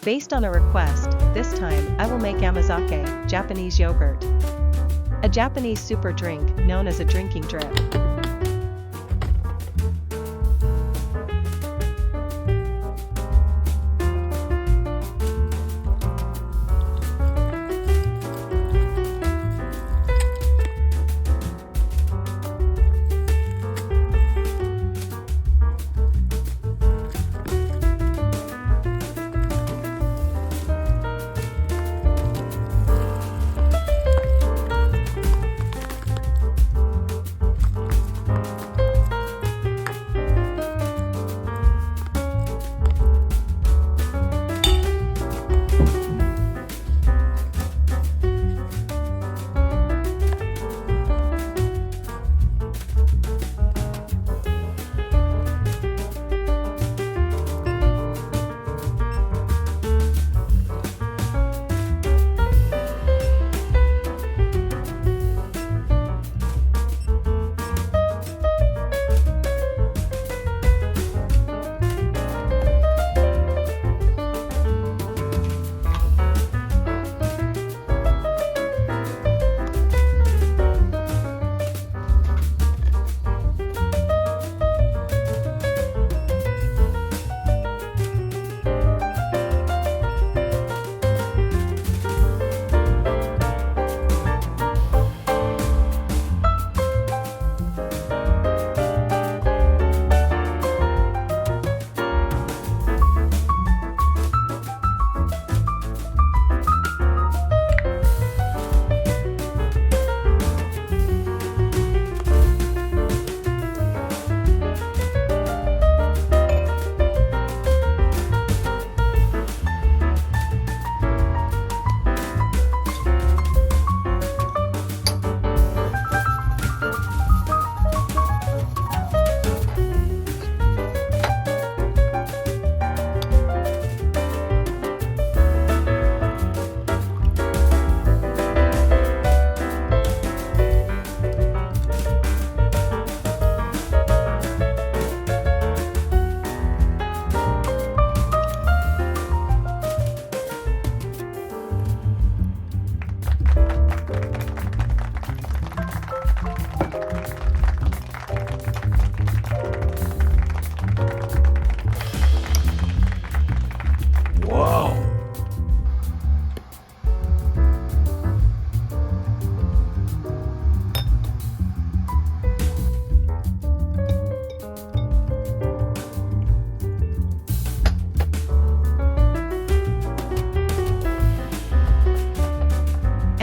Based on a request, this time I will make amazake, Japanese yogurt. A Japanese super drink known as a drinking drip.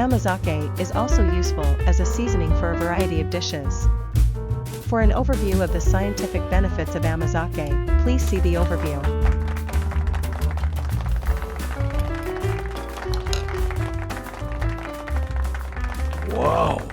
Ama-zake is also useful as a seasoning for a variety of dishes. For an overview of the scientific benefits of Ama-zake, please see the overview. Wow!